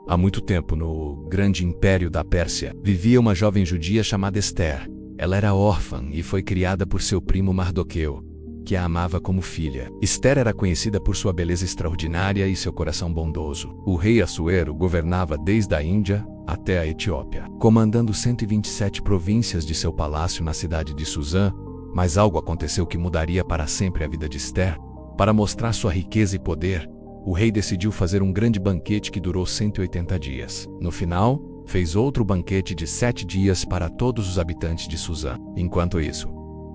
Há muito tempo, no grande império da Pérsia, vivia uma jovem judia chamada Esther. Ela era órfã e foi criada por seu primo Mardoqueu, que a amava como filha. Esther era conhecida por sua beleza extraordinária e seu coração bondoso. O rei Assuero governava desde a Índia até a Etiópia, comandando 127 províncias de seu palácio na cidade de Suzã. Mas algo aconteceu que mudaria para sempre a vida de Esther. Para mostrar sua riqueza e poder, o rei decidiu fazer um grande banquete que durou 180 dias. No final, fez outro banquete de 7 dias para todos os habitantes de Suzã. Enquanto isso,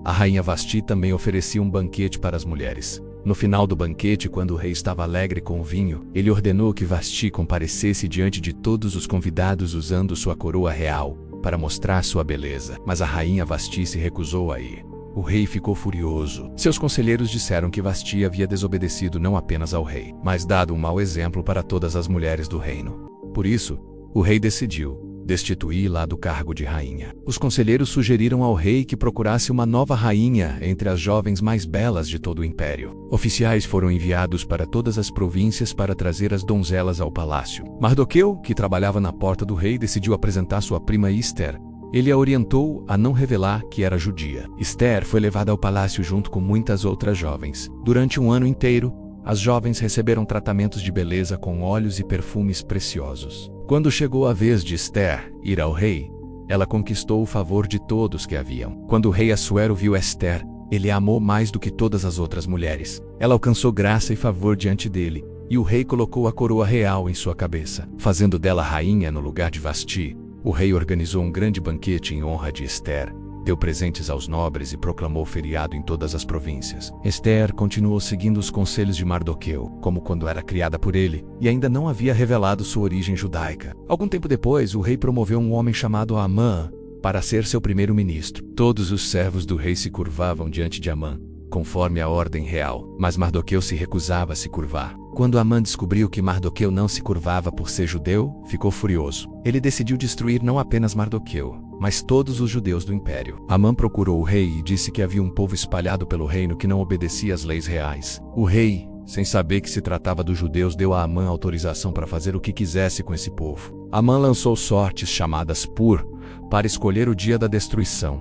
a rainha Vasti também oferecia um banquete para as mulheres. No final do banquete, quando o rei estava alegre com o vinho, ele ordenou que Vasti comparecesse diante de todos os convidados usando sua coroa real para mostrar sua beleza. Mas a rainha Vasti se recusou a ir. O rei ficou furioso. Seus conselheiros disseram que Vasti havia desobedecido não apenas ao rei, mas dado um mau exemplo para todas as mulheres do reino. Por isso, o rei decidiu destituí-la do cargo de rainha. Os conselheiros sugeriram ao rei que procurasse uma nova rainha entre as jovens mais belas de todo o império. Oficiais foram enviados para todas as províncias para trazer as donzelas ao palácio. Mardoqueu, que trabalhava na porta do rei, decidiu apresentar sua prima Esther. Ele a orientou a não revelar que era judia. Esther foi levada ao palácio junto com muitas outras jovens. Durante um ano inteiro, as jovens receberam tratamentos de beleza com óleos e perfumes preciosos. Quando chegou a vez de Esther ir ao rei, ela conquistou o favor de todos que haviam. Quando o rei Assuero viu Esther, ele a amou mais do que todas as outras mulheres. Ela alcançou graça e favor diante dele, e o rei colocou a coroa real em sua cabeça, fazendo dela rainha no lugar de Vasti. O rei organizou um grande banquete em honra de Esther, deu presentes aos nobres e proclamou feriado em todas as províncias. Esther continuou seguindo os conselhos de Mardoqueu, como quando era criada por ele, e ainda não havia revelado sua origem judaica. Algum tempo depois, o rei promoveu um homem chamado Amã para ser seu primeiro-ministro. Todos os servos do rei se curvavam diante de Amã, conforme a ordem real, mas Mardoqueu se recusava a se curvar. Quando Amã descobriu que Mardoqueu não se curvava por ser judeu, ficou furioso. Ele decidiu destruir não apenas Mardoqueu, mas todos os judeus do império. Amã procurou o rei e disse que havia um povo espalhado pelo reino que não obedecia às leis reais. O rei, sem saber que se tratava dos judeus, deu a Amã autorização para fazer o que quisesse com esse povo. Amã lançou sortes chamadas Pur para escolher o dia da destruição,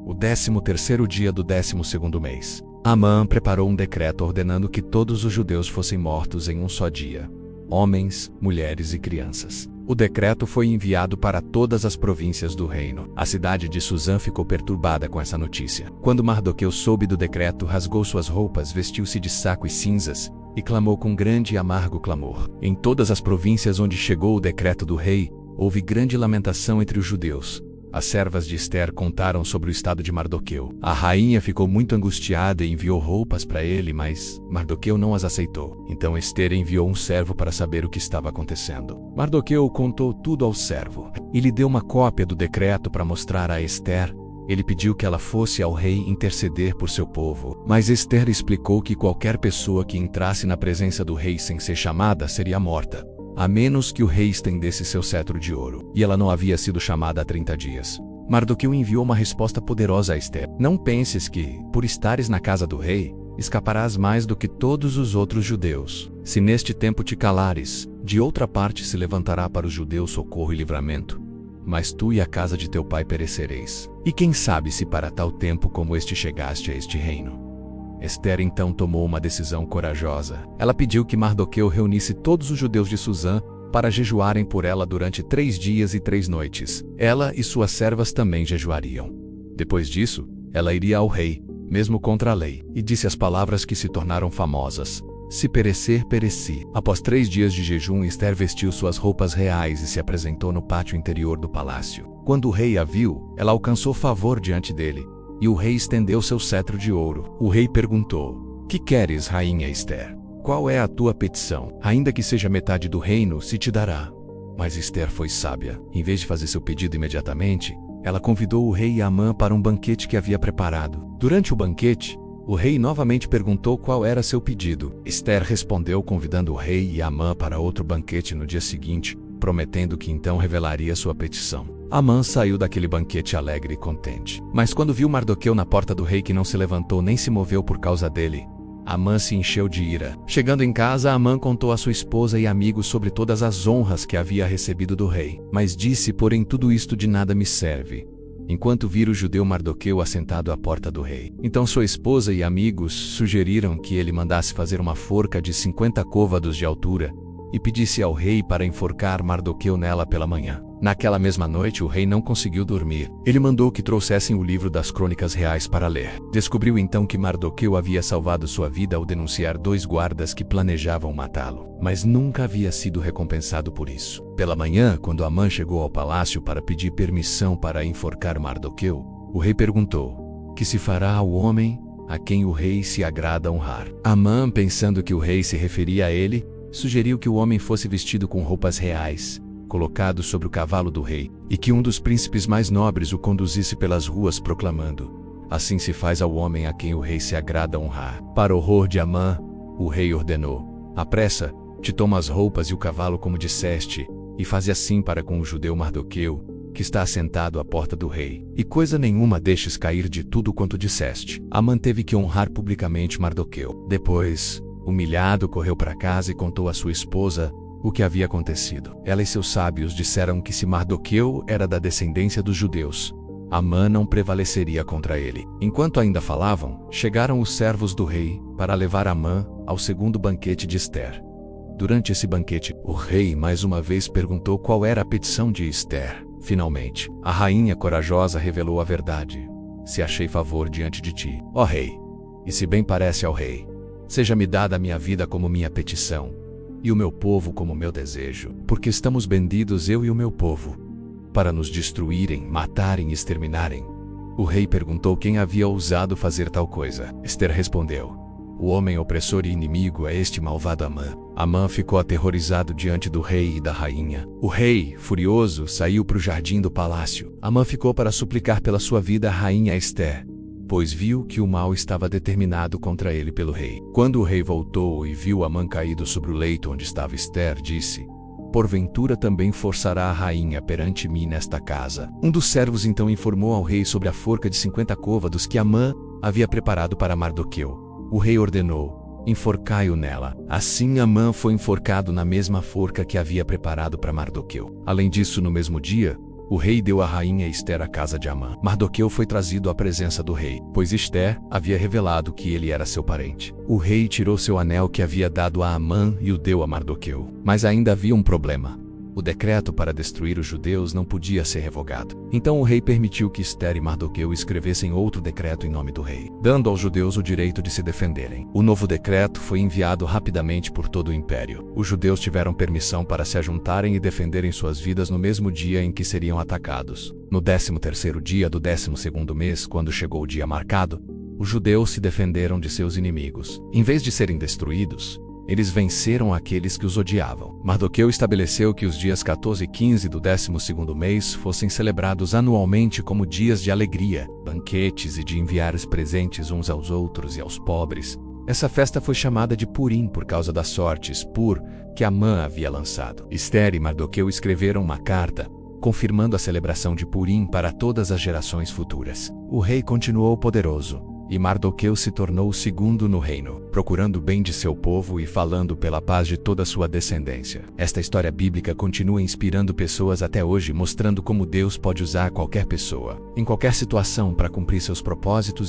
o 13º dia do 12º mês. Amã preparou um decreto ordenando que todos os judeus fossem mortos em um só dia, homens, mulheres e crianças. O decreto foi enviado para todas as províncias do reino. A cidade de Suzã ficou perturbada com essa notícia. Quando Mardoqueu soube do decreto, rasgou suas roupas, vestiu-se de saco e cinzas, e clamou com grande e amargo clamor. Em todas as províncias onde chegou o decreto do rei, houve grande lamentação entre os judeus. As servas de Esther contaram sobre o estado de Mardoqueu. A rainha ficou muito angustiada e enviou roupas para ele, mas Mardoqueu não as aceitou. Então Esther enviou um servo para saber o que estava acontecendo. Mardoqueu contou tudo ao servo e lhe deu uma cópia do decreto para mostrar a Esther. Ele pediu que ela fosse ao rei interceder por seu povo, mas Esther explicou que qualquer pessoa que entrasse na presença do rei sem ser chamada seria morta, a menos que o rei estendesse seu cetro de ouro. E ela não havia sido chamada há 30 dias. Mardoqueu enviou uma resposta poderosa a Esther. Não penses que, por estares na casa do rei, escaparás mais do que todos os outros judeus. Se neste tempo te calares, de outra parte se levantará para os judeus socorro e livramento. Mas tu e a casa de teu pai perecereis. E quem sabe se para tal tempo como este chegaste a este reino. Esther então tomou uma decisão corajosa. Ela pediu que Mardoqueu reunisse todos os judeus de Suzã para jejuarem por ela durante 3 dias e 3 noites. Ela e suas servas também jejuariam. Depois disso, ela iria ao rei, mesmo contra a lei, e disse as palavras que se tornaram famosas: se perecer, pereci. Após 3 dias de jejum, Esther vestiu suas roupas reais e se apresentou no pátio interior do palácio. Quando o rei a viu, ela alcançou favor diante dele. E o rei estendeu seu cetro de ouro. O rei perguntou: que queres, rainha Esther? Qual é a tua petição? Ainda que seja metade do reino, se te dará. Mas Esther foi sábia. Em vez de fazer seu pedido imediatamente, ela convidou o rei e Amã para um banquete que havia preparado. Durante o banquete, o rei novamente perguntou qual era seu pedido. Esther respondeu convidando o rei e Amã para outro banquete no dia seguinte, prometendo que então revelaria sua petição. Amã saiu daquele banquete alegre e contente. Mas quando viu Mardoqueu na porta do rei que não se levantou nem se moveu por causa dele, Amã se encheu de ira. Chegando em casa, Amã contou a sua esposa e amigos sobre todas as honras que havia recebido do rei. Mas disse: porém, tudo isto de nada me serve, enquanto vir o judeu Mardoqueu assentado à porta do rei. Então sua esposa e amigos sugeriram que ele mandasse fazer uma forca de 50 côvados de altura e pedisse ao rei para enforcar Mardoqueu nela pela manhã. Naquela mesma noite, o rei não conseguiu dormir. Ele mandou que trouxessem o livro das crônicas reais para ler. Descobriu então que Mardoqueu havia salvado sua vida ao denunciar 2 guardas que planejavam matá-lo, mas nunca havia sido recompensado por isso. Pela manhã, quando Amã chegou ao palácio para pedir permissão para enforcar Mardoqueu, o rei perguntou: que se fará ao homem a quem o rei se agrada honrar? Amã, pensando que o rei se referia a ele, sugeriu que o homem fosse vestido com roupas reais, colocado sobre o cavalo do rei, e que um dos príncipes mais nobres o conduzisse pelas ruas proclamando: assim se faz ao homem a quem o rei se agrada honrar. Para horror de Amã, o rei ordenou: apressa, te toma as roupas e o cavalo como disseste, e faze assim para com o judeu Mardoqueu, que está assentado à porta do rei, e coisa nenhuma deixes cair de tudo quanto disseste. Amã teve que honrar publicamente Mardoqueu. Depois, humilhado, correu para casa e contou à sua esposa o que havia acontecido. Ela e seus sábios disseram que se Mardoqueu era da descendência dos judeus, Amã não prevaleceria contra ele. Enquanto ainda falavam, chegaram os servos do rei para levar Amã ao segundo banquete de Ester. Durante esse banquete, o rei mais uma vez perguntou qual era a petição de Ester. Finalmente, a rainha corajosa revelou a verdade: se achei favor diante de ti, ó rei, e se bem parece ao rei, seja-me dada a minha vida como minha petição, e o meu povo como meu desejo, porque estamos vendidos eu e o meu povo, para nos destruírem, matarem e exterminarem. O rei perguntou quem havia ousado fazer tal coisa. Ester respondeu: o homem opressor e inimigo é este malvado Amã. Amã ficou aterrorizado diante do rei e da rainha. O rei, furioso, saiu para o jardim do palácio. Amã ficou para suplicar pela sua vida a rainha Ester, pois viu que o mal estava determinado contra ele pelo rei. Quando o rei voltou e viu Amã caído sobre o leito onde estava Ester, disse: porventura também forçará a rainha perante mim nesta casa. Um dos servos então informou ao rei sobre a forca de 50 côvados que Amã havia preparado para Mardoqueu. O rei ordenou: enforcai-o nela. Assim Amã foi enforcado na mesma forca que havia preparado para Mardoqueu. Além disso, no mesmo dia, o rei deu à rainha Ester a casa de Amã. Mardoqueu foi trazido à presença do rei, pois Ester havia revelado que ele era seu parente. O rei tirou seu anel que havia dado a Amã e o deu a Mardoqueu. Mas ainda havia um problema: o decreto para destruir os judeus não podia ser revogado. Então o rei permitiu que Ester e Mardoqueu escrevessem outro decreto em nome do rei, dando aos judeus o direito de se defenderem. O novo decreto foi enviado rapidamente por todo o império. Os judeus tiveram permissão para se ajuntarem e defenderem suas vidas no mesmo dia em que seriam atacados. No 13º dia do 12º mês, quando chegou o dia marcado, os judeus se defenderam de seus inimigos. Em vez de serem destruídos, eles venceram aqueles que os odiavam. Mardoqueu estabeleceu que os dias 14 e 15 do 12º mês fossem celebrados anualmente como dias de alegria, banquetes e de enviar os presentes uns aos outros e aos pobres. Essa festa foi chamada de Purim por causa das sortes que Amã havia lançado. Ester e Mardoqueu escreveram uma carta confirmando a celebração de Purim para todas as gerações futuras. O rei continuou poderoso, e Mardoqueu se tornou o segundo no reino, procurando o bem de seu povo e falando pela paz de toda a sua descendência. Esta história bíblica continua inspirando pessoas até hoje, mostrando como Deus pode usar qualquer pessoa, em qualquer situação, para cumprir seus propósitos e